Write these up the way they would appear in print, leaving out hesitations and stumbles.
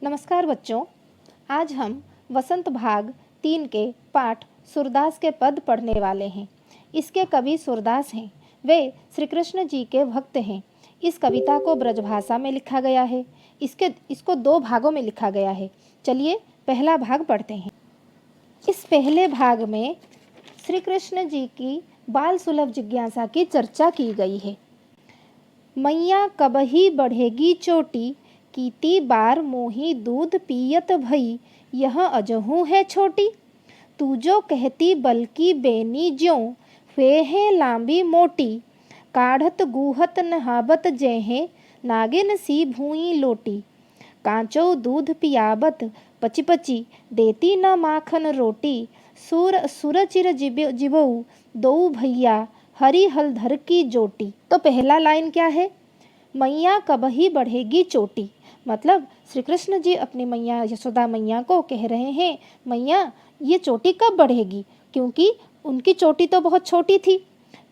नमस्कार बच्चों, आज हम वसंत भाग 3 के पाठ सूरदास के पद पढ़ने वाले हैं। इसके कवि सूरदास हैं। वे श्री कृष्ण जी के भक्त हैं। इस कविता को ब्रजभाषा में लिखा गया है। इसको 2 भागों में लिखा गया है। चलिए पहला भाग पढ़ते हैं। इस पहले भाग में श्री कृष्ण जी की बाल सुलभ जिज्ञासा की चर्चा की गई है। मैया कबही बढ़ेगी चोटी, कीती बार मोही दूध पियत भई, यह अजहू है छोटी। तू जो कहती बल्कि बेनी ज्यों, वे है लांबी मोटी। काढ़त गूहत नहाबत जेहे, नागिन सी भूई लोटी। कांचो दूध पियाबत पची पची, देती न माखन रोटी। सुर चिर जिबऊ दो भैया, हरी हलधर की जोटी। तो पहला लाइन क्या है? मैया कबही बढ़ेगी चोटी। मतलब श्री कृष्ण जी अपनी मैया यशोदा मैया को कह रहे हैं, मैया ये चोटी कब बढ़ेगी, क्योंकि उनकी चोटी तो बहुत छोटी थी।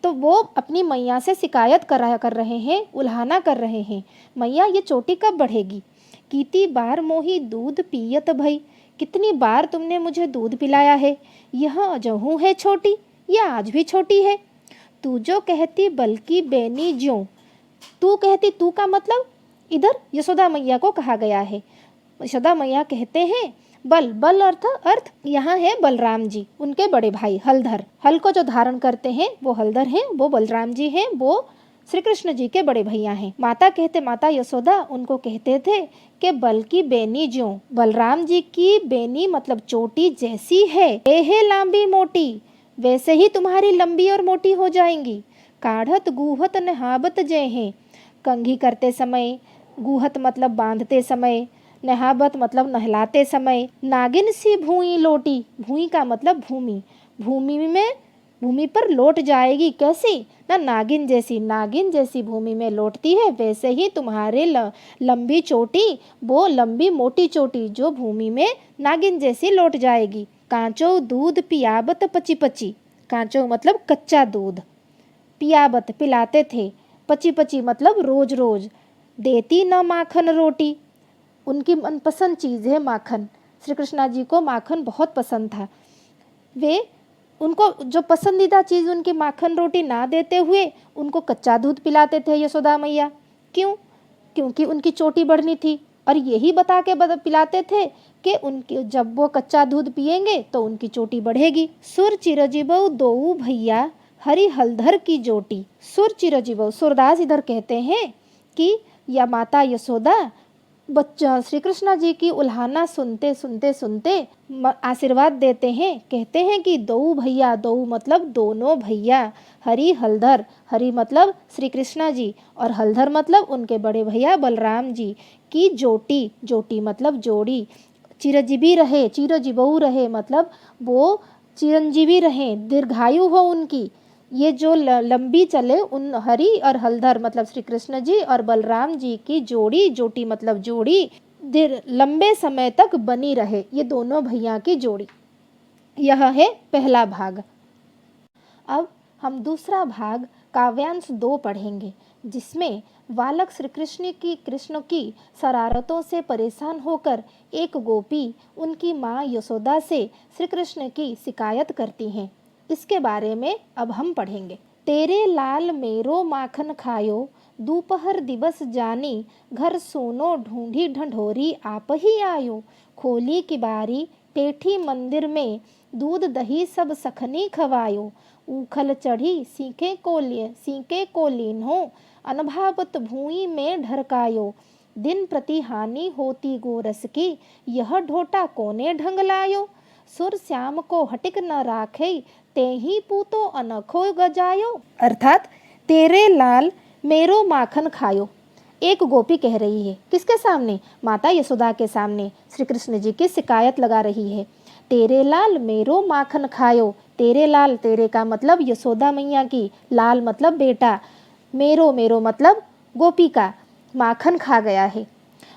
तो वो अपनी मैया से शिकायत कर रहे हैं, उल्हाना कर रहे हैं, मैया ये चोटी कब बढ़ेगी। कीती बार मोही दूध पियत भई, कितनी बार तुमने मुझे दूध पिलाया है, यह अजहू है छोटी, यह आज भी छोटी है। तू जो कहती बल्कि बेनी ज्यों, तू कहती, तू का मतलब इधर यशोदा मैया को कहा गया है। यशोदा मैया कहते हैं बल अर्थ यहाँ है बलराम जी, उनके बड़े भाई हलधर। हल को जो धारण करते हैं वो हलधर हैं, वो बलराम जी हैं, वो श्री कृष्ण जी के बड़े भैया हैं। माता यशोदा उनको कहते थे कि बल की बेनी ज्यों, बलराम जी की बेनी मतलब चोटी जैसी है, ये लांबी मोटी, वैसे ही तुम्हारी लंबी और मोटी हो जाएंगी। काढ़त गूहत नहाबत जय, कंघी करते समय, गूहत मतलब बांधते समय, नहाबत मतलब नहलाते समय। नागिन सी भूई लोटी, भूई का मतलब भूमि, भूमि पर लौट जाएगी, कैसी ना नागिन जैसी भूमि में लौटती है, वैसे ही तुम्हारे लंबी चोटी, वो लंबी मोटी चोटी जो भूमि में नागिन जैसी लौट जाएगी। कांचो दूध पियाबत पची पची, कांचो मतलब कच्चा दूध, पियाबत पिलाते थे, पची पची मतलब रोज रोज। देती न माखन रोटी, उनकी मनपसंद चीज़ है माखन। श्री कृष्णा जी को माखन बहुत पसंद था। वे उनको जो पसंदीदा चीज़ उनकी माखन रोटी ना देते हुए उनको कच्चा दूध पिलाते थे यशोदा मैया। क्यों? क्योंकि उनकी चोटी बढ़नी थी, और यही बता के पिलाते थे कि उनकी जब वो कच्चा दूध पिएंगे तो उनकी चोटी बढ़ेगी। सुर चिरजीबऊ दोऊ भैया, हरी हलधर की जोटी। सुर चिरजीबऊ, सूरदास इधर कहते हैं कि या माता यशोदा बच्चा श्री कृष्णा जी की उल्हाना सुनते आशीर्वाद देते हैं, कहते हैं कि दो भैया, दो मतलब दोनों भैया, हरी हलधर, हरी मतलब श्री कृष्णा जी और हलधर मतलब उनके बड़े भैया बलराम जी की जोटी, जोटी मतलब जोड़ी। चिरजीबऊ रहे मतलब वो चिरंजीवी रहें, दीर्घायु हो उनकी, ये जो लंबी चले, उन हरी और हलधर मतलब श्री कृष्ण जी और बलराम जी की जोड़ी, जोटी मतलब जोड़ी लंबे समय तक बनी रहे, ये दोनों भैया की जोड़ी। यह है पहला भाग। अब हम दूसरा भाग काव्यांश 2 पढ़ेंगे, जिसमें बालक श्री कृष्ण की शरारतों से परेशान होकर एक गोपी उनकी माँ यशोदा से श्री कृष्ण की शिकायत करती हैं। इसके बारे में अब हम पढ़ेंगे। तेरे लाल मेरो माखन खायो, दोपहर दिवस जानी, घर सोनो ढूंढी ढंढोरी आप ही आयो। खोली की बारी पेठी मंदिर में, दूध दही सब सखनी खवायो। उखल चढ़ी सीखे को लीन हो, अनभावत भूई में ढरकायो। दिन प्रति हानि होती गोरस की, यह ढोटा कोने ढंग लायो। सुर श्याम को हटिक न राखे, ते ही पूतो अनखो गजायो। अर्थात तेरे लाल मेरो माखन खायो, एक गोपी कह रही है, किसके सामने? माता यशोदा के सामने श्री कृष्ण जी की शिकायत लगा रही है। तेरे लाल मेरो माखन खायो, तेरे लाल, तेरे का मतलब यशोदा मैया की, लाल मतलब बेटा, मेरो मतलब गोपी का माखन खा गया है।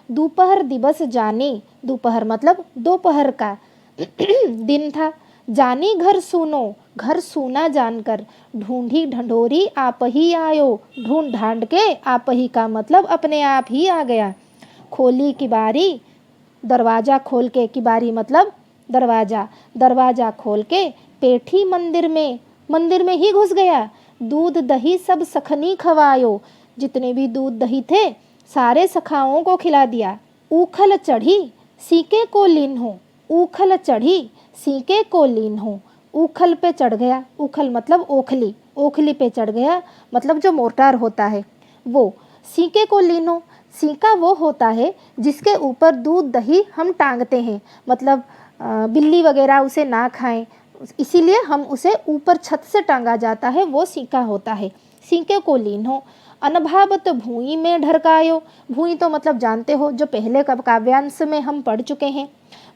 दोपहर दिवस जाने, दोपहर मतलब दोपहर का दिन था। जानी घर सुनो, घर सूना जानकर। ढूंढी ढंढोरी आप ही आयो, ढूंढ ढांड के आप ही का मतलब अपने आप ही आ गया। खोली की बारी दरवाज़ा खोल के, किबारी मतलब दरवाज़ा, दरवाज़ा खोल के पेठी मंदिर में ही घुस गया। दूध दही सब सखनी खवायो, जितने भी दूध दही थे सारे सखाओं को खिला दिया। ऊखल चढ़ी सीके को लीन हो, ऊखल चढ़ी सीके को लीन हो, ऊखल पे चढ़ गया, ऊखल मतलब ओखली, ओखली पे चढ़ गया मतलब जो मोर्टार होता है वो। सीके को लीन हो, सीका वो होता है जिसके ऊपर दूध दही हम टांगते हैं, मतलब बिल्ली वगैरह उसे ना खाएं, इसीलिए हम उसे ऊपर छत से टांगा जाता है, वो सीका होता है। सीके को लीन हो। अनभावत भूई में ढरकायो, भूई तो मतलब जानते हो, जो पहले काव्यांश में हम पढ़ चुके हैं।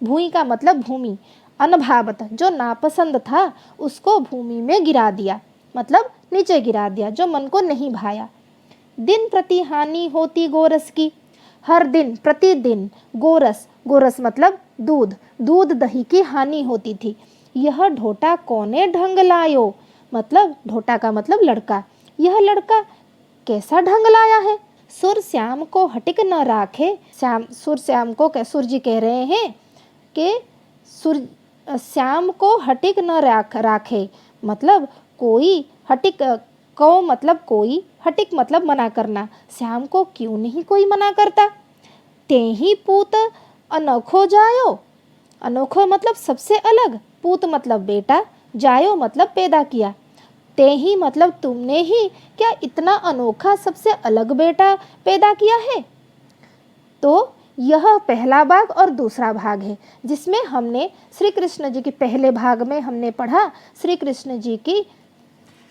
भूई का मतलब भूमि, अनभावत जो नापसंद था उसको भूमि में गिरा दिया, मतलब नीचे गिरा दिया, जो मन को नहीं भाया। दिन प्रति हानि होती गोरस की, हर दिन प्रतिदिन गोरस, गोरस मतलब दूध, दूध दही की हानि होती थी। यह ढोटा कोने ढंग लायो, मतलब ढोटा का मतलब लड़का, यह लड़का कैसा ढंग लाया है। सुर श्याम को हटिक न राखे, श्याम, सुर श्याम को सुर जी कह रहे हैं कि सुर श्याम को हटिक न राखे, मतलब कोई हटिक को मतलब कोई, हटिक मतलब मना करना, श्याम को क्यों नहीं कोई मना करता। ते ही पूत अनोखो जायो, अनोखो मतलब सबसे अलग, पूत मतलब बेटा, जायो मतलब पैदा किया। ते ही मतलब तुमने ही क्या इतना अनोखा सबसे अलग बेटा पैदा किया है। तो यह पहला भाग और दूसरा भाग है जिसमें हमने श्री कृष्ण जी की, पहले भाग में हमने पढ़ा श्री कृष्ण जी की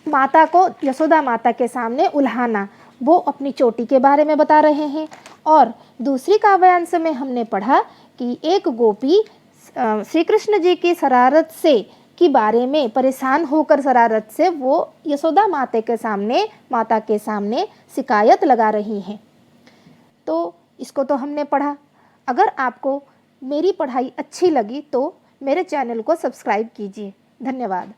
माता को यशोदा माता के सामने उल्हाना, वो अपनी चोटी के बारे में बता रहे हैं। और दूसरी काव्यांश में हमने पढ़ा कि एक गोपी श्री कृष्ण जी की शरारत से के बारे में परेशान होकर शरारत से वो यशोदा माता के सामने शिकायत लगा रही हैं। तो इसको तो हमने पढ़ा। अगर आपको मेरी पढ़ाई अच्छी लगी तो मेरे चैनल को सब्सक्राइब कीजिए। धन्यवाद।